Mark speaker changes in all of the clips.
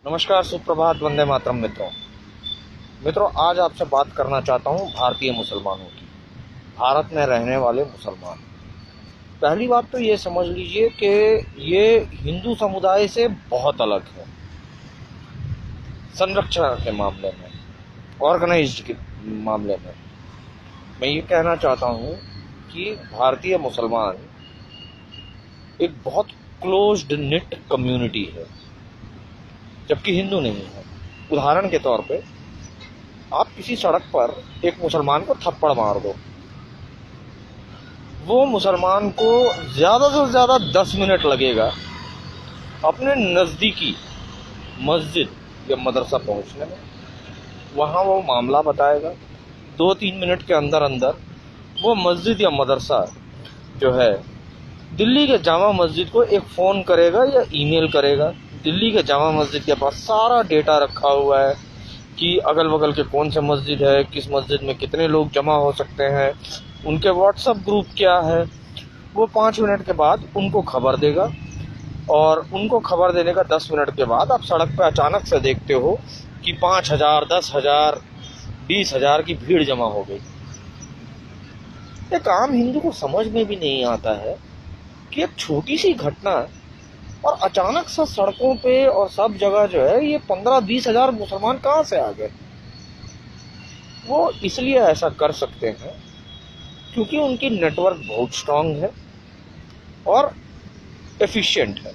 Speaker 1: नमस्कार, सुप्रभात, वंदे मातरम। मित्रों, आज आपसे बात करना चाहता हूँ भारतीय मुसलमानों की, भारत में रहने वाले मुसलमान। पहली बात तो ये समझ लीजिए कि ये हिंदू समुदाय से बहुत अलग है संरक्षण के मामले में, ऑर्गेनाइज्ड के मामले में। मैं ये कहना चाहता हूँ कि भारतीय मुसलमान एक बहुत क्लोज्ड निट कम्युनिटी है, जबकि हिंदू नहीं है। उदाहरण के तौर पे, आप किसी सड़क पर एक मुसलमान को थप्पड़ मार दो, वो मुसलमान को ज़्यादा से ज़्यादा 10 मिनट लगेगा अपने नज़दीकी मस्जिद या मदरसा पहुंचने में। वहाँ वो मामला बताएगा। 2-3 मिनट के अंदर अंदर वो मस्जिद या मदरसा जो है, दिल्ली के जामा मस्जिद को एक फ़ोन करेगा या ईमेल करेगा। दिल्ली के जामा मस्जिद के पास सारा डेटा रखा हुआ है कि अगल बगल के कौन से मस्जिद है, किस मस्जिद में कितने लोग जमा हो सकते हैं, उनके व्हाट्सएप ग्रुप क्या है। वो 5 मिनट के बाद उनको खबर देगा, और उनको खबर देने का 10 मिनट के बाद आप सड़क पर अचानक से देखते हो कि 5,000, 10,000, 20,000 की भीड़ जमा हो गई। एक आम हिंदू को समझ में भी नहीं आता है कि एक छोटी सी घटना और अचानक से सड़कों पे और सब जगह जो है, ये 15-20 हजार मुसलमान कहाँ से आ गए। वो इसलिए ऐसा कर सकते हैं क्योंकि उनकी नेटवर्क बहुत स्ट्रांग है और एफिशिएंट है,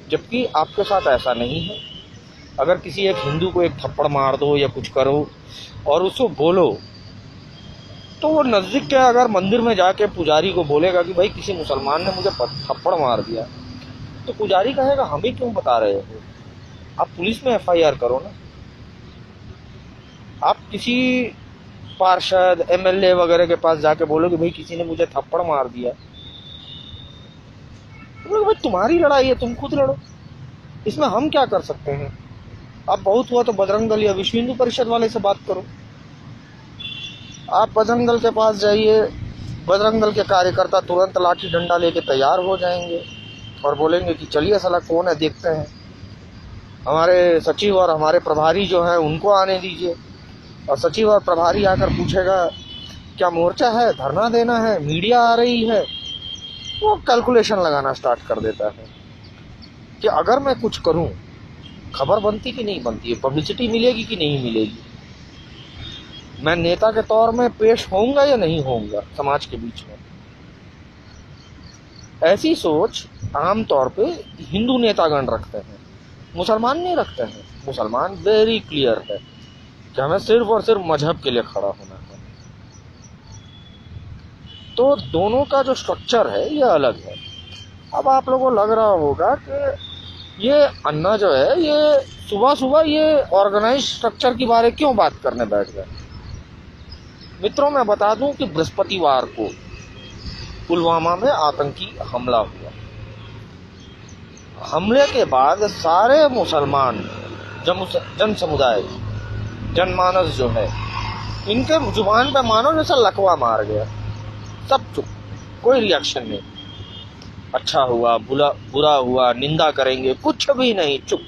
Speaker 1: जबकि आपके साथ ऐसा नहीं है। अगर किसी एक हिंदू को एक थप्पड़ मार दो या कुछ करो और उसको बोलो, तो वो नज़दीक के अगर मंदिर में जाके पुजारी को बोलेगा कि भाई किसी मुसलमान ने मुझे थप्पड़ मार दिया, तो पुजारी कहेगा हम ही क्यों बता रहे हो, आप पुलिस में एफआईआर करो ना। आप किसी पार्षद, एमएलए वगैरह के पास जाके बोलो कि भाई किसी ने मुझे थप्पड़ मार दिया, तो भाई तुम्हारी लड़ाई है, तुम खुद लड़ो, इसमें हम क्या कर सकते हैं। आप बहुत हुआ तो बजरंग दल या विश्व हिंदू परिषद वाले से बात करो। आप बजरंग दल के पास जाइए, बजरंग दल के कार्यकर्ता तुरंत लाठी डंडा लेके तैयार हो जाएंगे और बोलेंगे कि चलिए साला कौन है देखते हैं। हमारे सचिव और हमारे प्रभारी जो हैं उनको आने दीजिए, और सचिव और प्रभारी आकर पूछेगा क्या मोर्चा है, धरना देना है, मीडिया आ रही है। वो कैलकुलेशन लगाना स्टार्ट कर देता है कि अगर मैं कुछ करूं, खबर बनती कि नहीं बनती है, पब्लिसिटी मिलेगी कि नहीं मिलेगी, मैं नेता के तौर में पेश होऊंगा या नहीं होऊंगा समाज के बीच में। ऐसी सोच आमतौर पे हिंदू नेतागण रखते हैं, मुसलमान नहीं रखते हैं। मुसलमान वेरी क्लियर है कि हमें सिर्फ और सिर्फ मजहब के लिए खड़ा होना है। तो दोनों का जो स्ट्रक्चर है ये अलग है। अब आप लोगों को लग रहा होगा कि ये अन्ना जो है, ये सुबह सुबह ये ऑर्गेनाइज स्ट्रक्चर के बारे क्यों बात करने बैठ गए। मित्रों, मैं बता दूं कि बृहस्पतिवार को पुलवामा में आतंकी हमला हुआ। हमले के बाद सारे मुसलमान जन समुदाय, जनमानस जो है, इनके जुबान पे मानो जैसा लकवा मार गया। सब चुप, कोई रिएक्शन नहीं। अच्छा हुआ, बुरा हुआ, निंदा करेंगे, कुछ भी नहीं, चुप।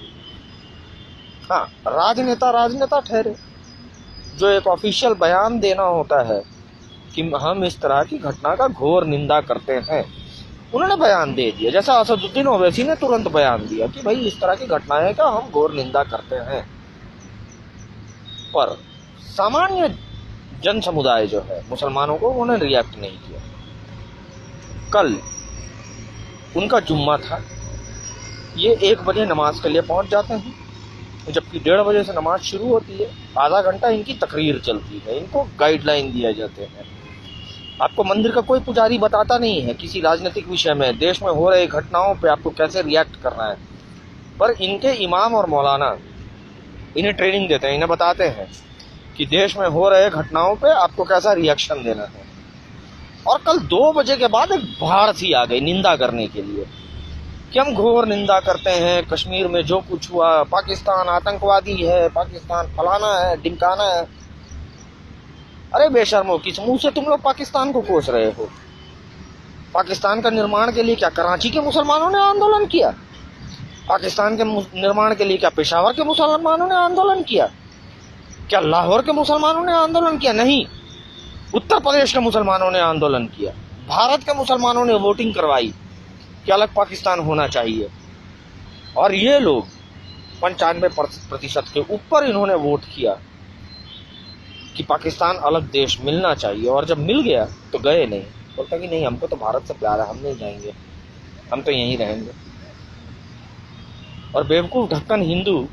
Speaker 1: हाँ, राजनेता ठहरे। जो एक ऑफिशियल बयान देना होता है कि हम इस तरह की घटना का घोर निंदा करते हैं, उन्होंने बयान दे दिया। जैसा असदुद्दीन ओवैसी ने तुरंत बयान दिया कि भाई इस तरह की घटनाएं का हम घोर निंदा करते हैं। पर सामान्य जन समुदाय जो है, मुसलमानों को, उन्होंने रिएक्ट नहीं किया। कल उनका जुम्मा था, ये 1 बजे नमाज के लिए पहुंच जाते हैं, जबकि 1:30 बजे से नमाज शुरू होती है। आधा घंटा इनकी तकरीर चलती है, इनको गाइडलाइन दिए जाते हैं। आपको मंदिर का कोई पुजारी बताता नहीं है किसी राजनीतिक विषय में, देश में हो रही घटनाओं पे आपको कैसे रिएक्ट करना है, पर इनके इमाम और मौलाना इन्हें ट्रेनिंग देते हैं, इन्हें बताते हैं कि देश में हो रहे घटनाओं पे आपको कैसा रिएक्शन देना है। और कल 2 बजे के बाद एक बाढ़ सी आ गई निंदा करने के लिए कि हम घोर निंदा करते हैं, कश्मीर में जो कुछ हुआ, पाकिस्तान आतंकवादी है, पाकिस्तान फलाना है, ढिमकाना है। अरे बेशर्मो, किस मुंह से तुम लोग पाकिस्तान को कोस रहे हो। पाकिस्तान का निर्माण के लिए क्या कराची के मुसलमानों ने आंदोलन किया? पाकिस्तान के निर्माण के लिए क्या पेशावर के मुसलमानों ने आंदोलन किया? क्या लाहौर के मुसलमानों ने आंदोलन किया? नहीं, उत्तर प्रदेश के मुसलमानों ने आंदोलन किया। भारत के मुसलमानों ने वोटिंग करवाई कि अलग पाकिस्तान होना चाहिए, और ये लोग 95% के ऊपर इन्होंने वोट किया कि पाकिस्तान अलग देश मिलना चाहिए। और जब मिल गया तो गए नहीं, बोलता कि नहीं, हमको तो भारत से प्यार है, हम नहीं जाएंगे, हम तो यहीं रहेंगे। और बेवकूफ़ ढक्कन हिंदू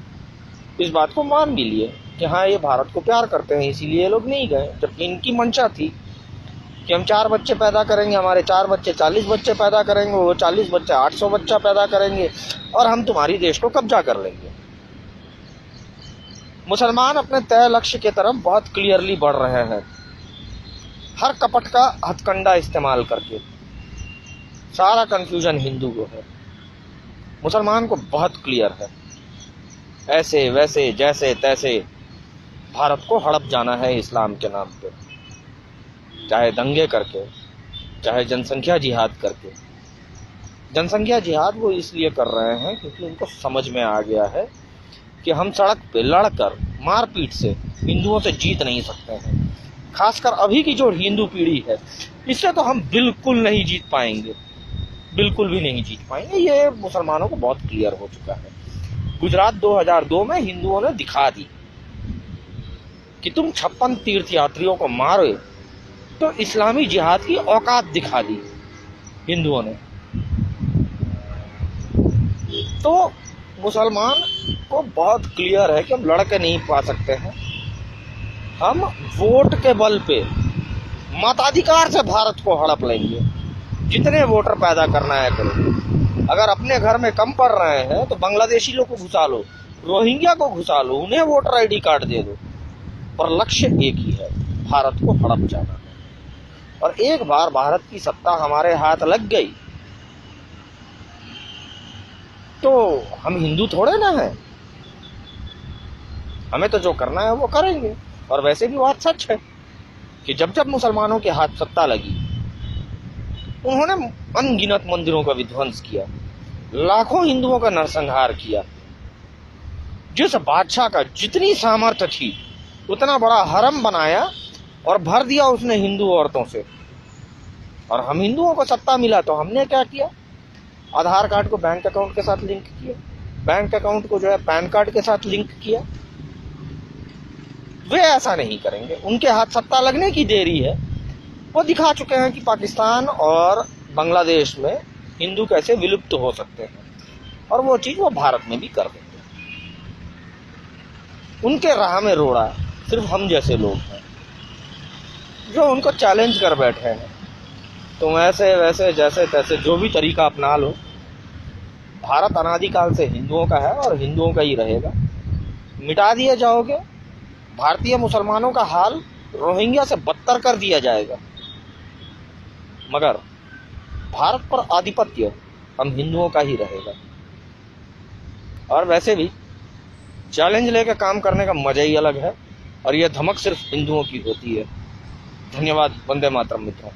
Speaker 1: इस बात को मान भी लिए कि हाँ, ये भारत को प्यार करते हैं, इसीलिए ये लोग नहीं गए। जबकि इनकी मंशा थी कि हम 4 बच्चे पैदा करेंगे, हमारे 4 बच्चे 40 बच्चे पैदा करेंगे, वो 40 बच्चे 800 बच्चा पैदा करेंगे, और हम तुम्हारी देश को कब्जा कर लेंगे। मुसलमान अपने तय लक्ष्य की तरफ बहुत क्लियरली बढ़ रहे हैं, हर कपट का हथकंडा इस्तेमाल करके। सारा कंफ्यूजन हिंदू को है, मुसलमान को बहुत क्लियर है। ऐसे वैसे जैसे तैसे भारत को हड़प जाना है इस्लाम के नाम पे, चाहे दंगे करके, चाहे जनसंख्या जिहाद करके। जनसंख्या जिहाद वो इसलिए कर रहे हैं क्योंकि उनको समझ में आ गया है कि हम सड़क पे लड़कर मारपीट से हिंदुओं से जीत नहीं सकते हैं। खासकर अभी की जो हिंदू पीढ़ी है, इससे तो हम बिल्कुल नहीं जीत पाएंगे, बिल्कुल भी नहीं जीत पाएंगे। ये मुसलमानों को बहुत क्लियर हो चुका है। गुजरात 2002 में हिंदुओं ने दिखा दी कि तुम 56 तीर्थ यात्रियों को मारो, तो इस्लामी जिहाद की औकात दिखा दी हिंदुओं ने। तो मुसलमान को बहुत क्लियर है कि हम लड़के नहीं पा सकते हैं, हम वोट के बल पे मताधिकार से भारत को हड़प लेंगे। जितने वोटर पैदा करना है करो। अगर अपने घर में कम पड़ रहे हैं तो बांग्लादेशी लोग को घुसा लो, रोहिंग्या को घुसा लो, उन्हें वोटर ID कार्ड दे दो, पर लक्ष्य एक ही है, भारत को हड़प जाना है। और एक बार भारत की सत्ता हमारे हाथ लग गई तो हम हिंदू थोड़े ना हैं, हमें तो जो करना है वो करेंगे। और वैसे भी बात सच है कि जब जब मुसलमानों के हाथ सत्ता लगी, उन्होंने अनगिनत मंदिरों का विध्वंस किया, लाखों हिंदुओं का नरसंहार किया। जिस बादशाह का जितनी सामर्थ्य थी उतना बड़ा हरम बनाया और भर दिया उसने हिंदू औरतों से। और हम हिंदुओं को सत्ता मिला तो हमने क्या किया? आधार कार्ड को बैंक अकाउंट के साथ लिंक किया, बैंक अकाउंट को जो है पैन कार्ड के साथ लिंक किया। वे ऐसा नहीं करेंगे, उनके हाथ सत्ता लगने की देरी है। वो दिखा चुके हैं कि पाकिस्तान और बांग्लादेश में हिंदू कैसे विलुप्त हो सकते हैं, और वो चीज वो भारत में भी कर देते हैं। उनके राह में रोड़ा सिर्फ हम जैसे लोग हैं जो उनको चैलेंज कर बैठे हैं। तुम ऐसे वैसे जैसे तैसे जो भी तरीका अपना लो, भारत अनादिकाल से हिंदुओं का है और हिंदुओं का ही रहेगा। मिटा दिए जाओगे, भारतीय मुसलमानों का हाल रोहिंग्या से बदतर कर दिया जाएगा, मगर भारत पर आधिपत्य हम हिंदुओं का ही रहेगा। और वैसे भी चैलेंज लेकर काम करने का मजा ही अलग है, और यह धमक सिर्फ हिंदुओं की होती है। धन्यवाद। वंदे मातरम मित्रों।